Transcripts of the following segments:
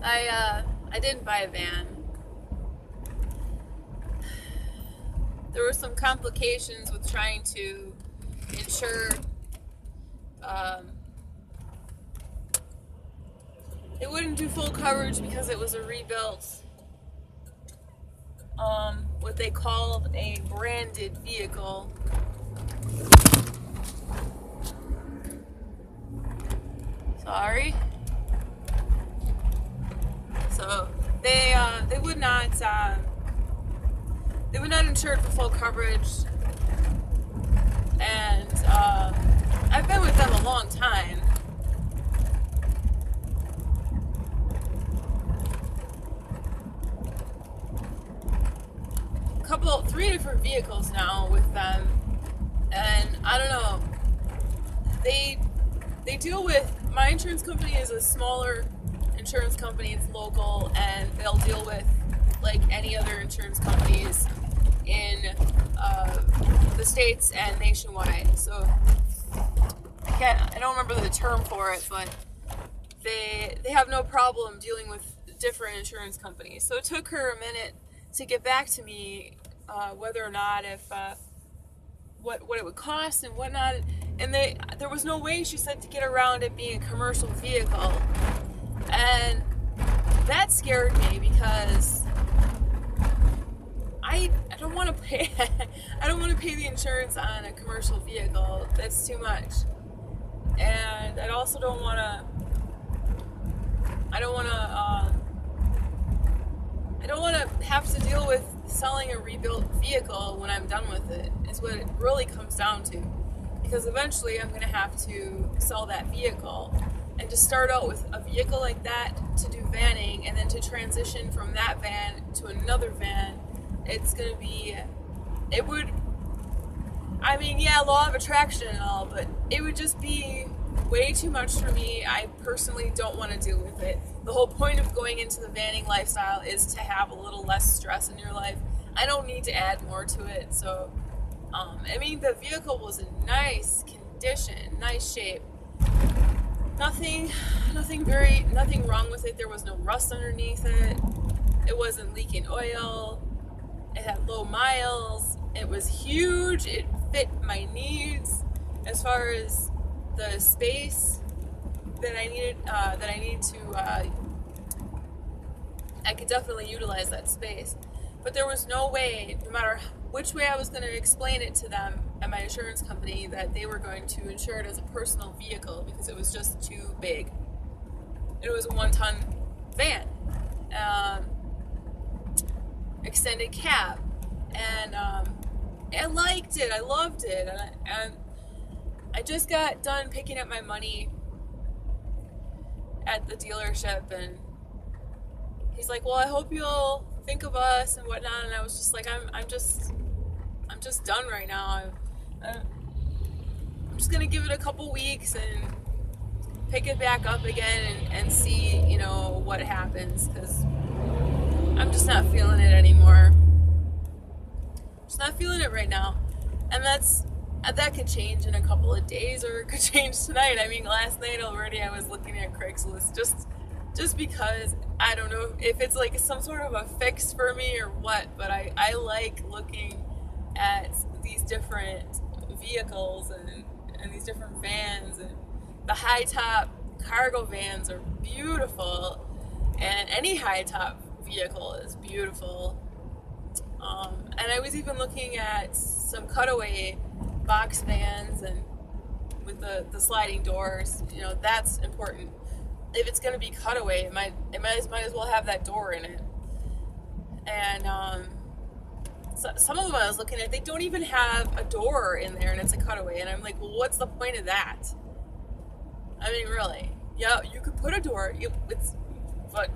I didn't buy a van. There were some complications with trying to insure. Um, it wouldn't do full coverage because it was a rebuilt, what they called a branded vehicle. Sorry. So they would not insure it for full coverage, and I've been with them a long time. Three different vehicles now with them, and I don't know. They deal with, my insurance company is a smaller insurance company. It's local, and they'll deal with like any other insurance companies in the States and nationwide. So I don't remember the term for it, but they have no problem dealing with different insurance companies. So it took her a minute to get back to me, whether or not what it would cost and whatnot. And there was no way, she said, to get around it being a commercial vehicle. And that scared me because I don't want to pay I don't want to pay the insurance on a commercial vehicle. That's too much. And I also don't want to have to deal with selling a rebuilt vehicle when I'm done with it, is what it really comes down to. Because eventually I'm going to have to sell that vehicle. And to start out with a vehicle like that, to do vanning, and then to transition from that van to another van, it's going to be, law of attraction and all, but it would just be way too much for me. I personally don't want to deal with it. The whole point of going into the vanning lifestyle is to have a little less stress in your life. I don't need to add more to it. So, the vehicle was in nice condition, nice shape. Nothing wrong with it. There was no rust underneath it. It wasn't leaking oil. It had low miles. It was huge. It fit my needs as far as the space that I needed. I could definitely utilize that space. But there was no way, no matter which way I was going to explain it to them at my insurance company, that they were going to insure it as a personal vehicle because it was just too big. It was a 1-ton van, extended cab, and I liked it. I loved it, and I just got done picking up my money at the dealership, and he's like, "Well, I hope you'll think of us and whatnot." And I was just like, I'm just done right now. I'm just gonna give it a couple weeks and pick it back up again and see, what happens, because I'm just not feeling it anymore. Just not feeling it right now. And that could change in a couple of days, or it could change tonight. Last night already I was looking at Craigslist just because I don't know if it's like some sort of a fix for me or what, but I like looking at these different vehicles and these different vans, and the high top cargo vans are beautiful, and any high top vehicle is beautiful. And I was even looking at some cutaway box vans, and with the sliding doors, that's important. If it's going to be cutaway, it might as well have that door in it. And so some of them I was looking at, they don't even have a door in there, and it's a cutaway. And I'm like, well, what's the point of that? Really? Yeah, you could put a door. But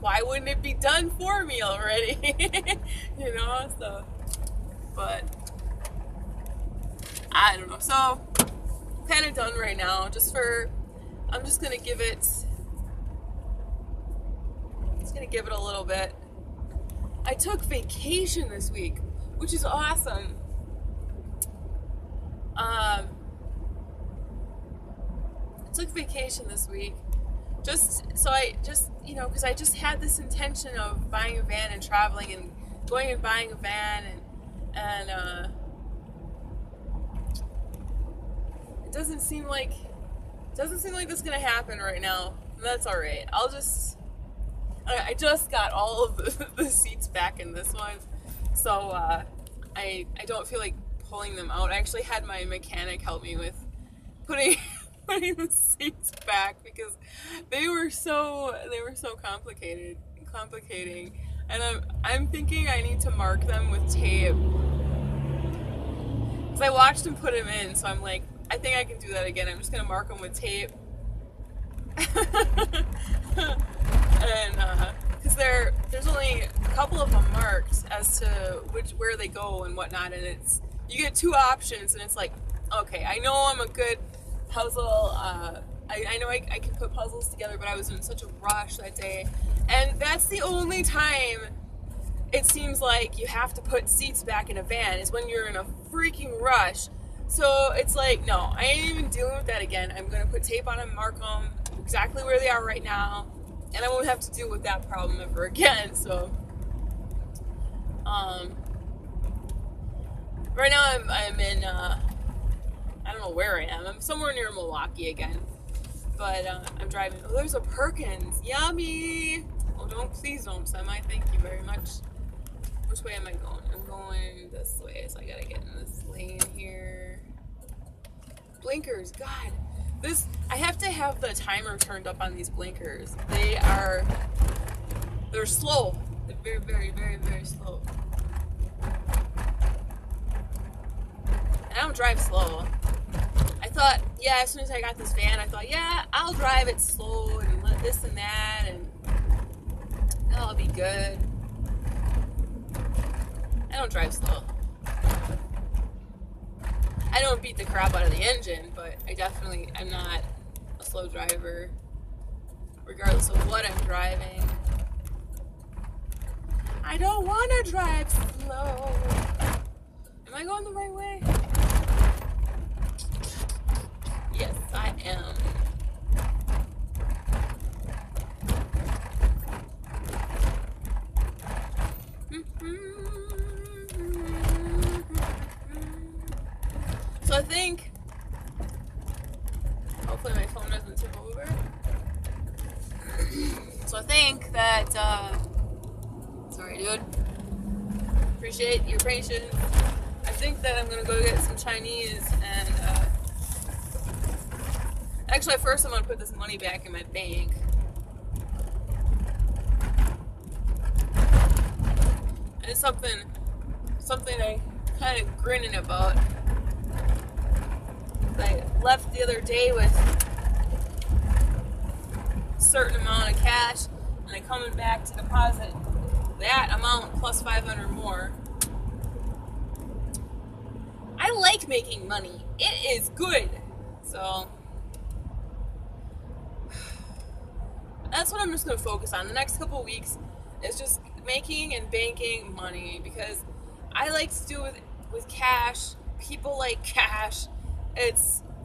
why wouldn't it be done for me already? So, but I don't know. So, kind of done right now. I'm just gonna give it a little bit. I took vacation this week, which is awesome. I took vacation this week just so I just, because I just had this intention of buying a van and traveling and going and buying a van, and it doesn't seem like that's gonna happen right now. And that's all right. I just got all of the seats back in this one, so I don't feel like pulling them out. I actually had my mechanic help me with putting the seats back because they were so complicating, and I'm thinking I need to mark them with tape because I watched him put them in. So I'm like, I think I can do that again. I'm just gonna mark them with tape. And because there's only a couple of them marked as to where they go and whatnot, and you get two options, and it's like, okay, I know I'm a good puzzle. I know I can put puzzles together, but I was in such a rush that day, and that's the only time it seems like you have to put seats back in a van is when you're in a freaking rush. So it's like, no, I ain't even dealing with that again. I'm gonna put tape on them, mark them exactly where they are right now, and I won't have to deal with that problem ever again. So, right now I'm in, I don't know where I am. I'm somewhere near Milwaukee again, but I'm driving. Oh, there's a Perkins. Yummy. Oh, please don't, Semi. Thank you very much. Which way am I going? I'm going this way, so I gotta get in this lane here. Blinkers, God. I have to have the timer turned up on these blinkers. They're slow. They're very, very, very, very slow. And I don't drive slow. I thought, yeah, as soon as I got this van, I thought, yeah, I'll drive it slow and let this and that, and that'll be good. I don't drive slow. I don't beat the crap out of the engine, but I'm not a slow driver, regardless of what I'm driving. I don't want to drive slow. Am I going the right way? Yes, I am. So I think, hopefully my phone doesn't tip over. So I think that, sorry dude, appreciate your patience. I think that I'm gonna go get some Chinese and, actually first I'm gonna put this money back in my bank. And it's something I kind of grinning about. I left the other day with a certain amount of cash, and I'm coming back to deposit that amount plus 500 more. I like making money. It is good. So that's what I'm just going to focus on. The next couple weeks is just making and banking money, because I like to do with cash. People like cash. And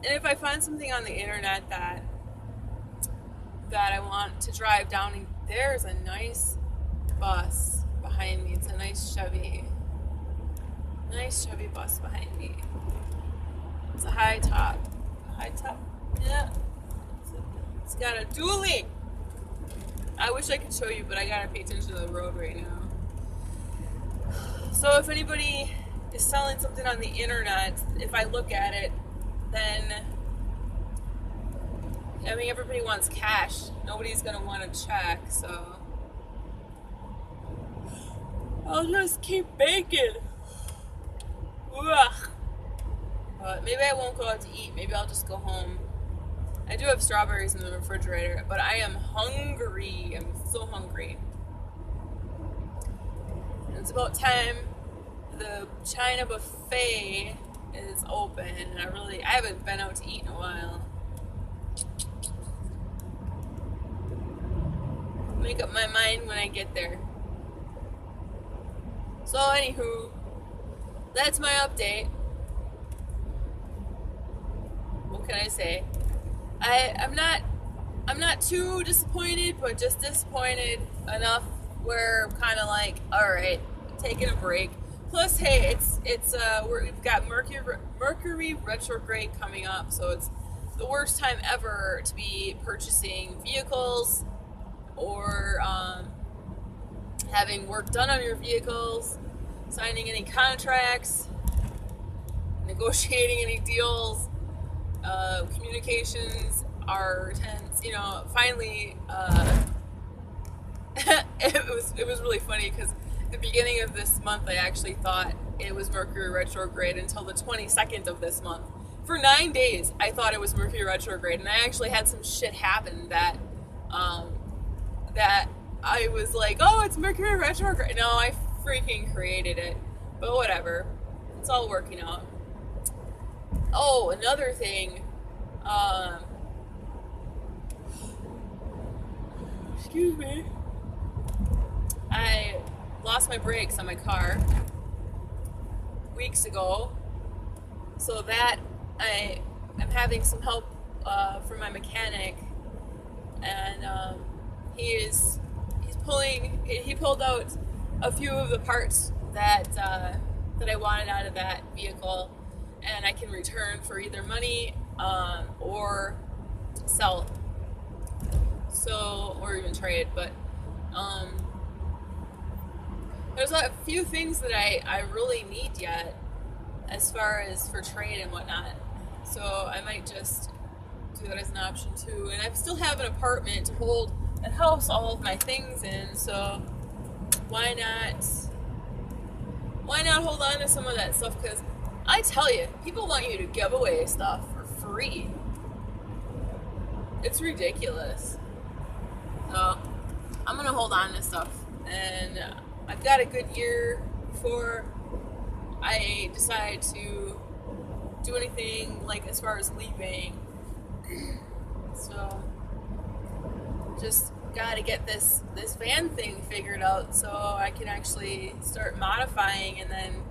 if I find something on the internet that I want to drive down, there's a nice bus behind me. It's a nice Chevy bus behind me. It's a high top, yeah. It's got a dually. I wish I could show you, but I gotta pay attention to the road right now. So if anybody is selling something on the internet, if I look at it, then, I mean, everybody wants cash. Nobody's gonna want a check, so I'll just keep baking. Ugh. But maybe I won't go out to eat. Maybe I'll just go home. I do have strawberries in the refrigerator, but I am hungry. I'm so hungry. And it's about time. The China buffet is open, and I haven't been out to eat in a while. Make up my mind when I get there. So anywho, that's my update. What can I say? I'm not I'm not too disappointed, but just disappointed enough where I'm kind of like, all right, taking a break. Plus, hey, we've got Mercury retrograde coming up, so it's the worst time ever to be purchasing vehicles or having work done on your vehicles, signing any contracts, negotiating any deals. Communications are tense. You know, finally, it was really funny because the beginning of this month, I actually thought it was Mercury retrograde until the 22nd of this month. For 9 days, I thought it was Mercury retrograde, and I actually had some shit happen that that I was like, oh, it's Mercury retrograde. No, I freaking created it, but whatever. It's all working out. Oh, another thing. Excuse me. I lost my brakes on my car weeks ago, so that I'm having some help from my mechanic, and he pulled out a few of the parts that I wanted out of that vehicle, and I can return for either money or sell, or even trade. But there's a few things that I really need yet as far as for trade and whatnot, so I might just do that as an option too. And I still have an apartment to hold and house all of my things in, so why not hold on to some of that stuff? Because I tell you, people want you to give away stuff for free. It's ridiculous. So I'm gonna hold on to stuff, and I've got a good year before I decide to do anything like as far as leaving. So just gotta get this van thing figured out so I can actually start modifying, and then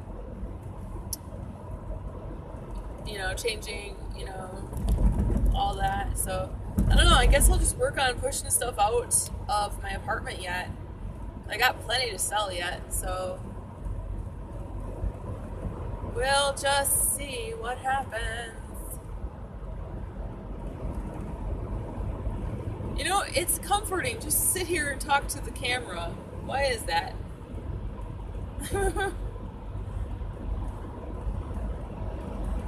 changing, all that. So I don't know, I guess I'll just work on pushing stuff out of my apartment yet. I got plenty to sell yet, so we'll just see what happens. It's comforting just to sit here and talk to the camera. Why is that?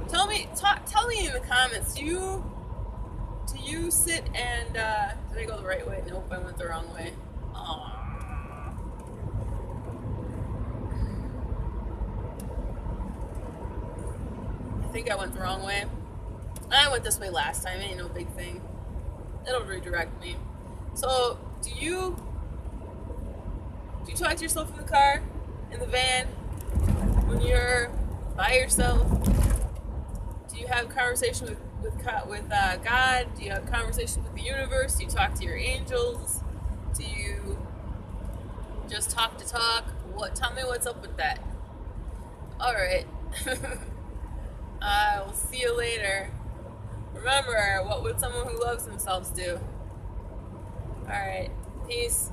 Tell me in the comments, do you sit and did I go the right way? Nope, I went the wrong way. Aww. I think I went the wrong way. I went this way last time. It ain't no big thing. It'll redirect me. So, do you talk to yourself in the car, in the van, when you're by yourself? Do you have a conversation with God? Do you have a conversation with the universe? Do you talk to your angels? Do you just talk to talk? Tell me what's up with that. All right. I will see you later. Remember, what would someone who loves themselves do? All right. Peace.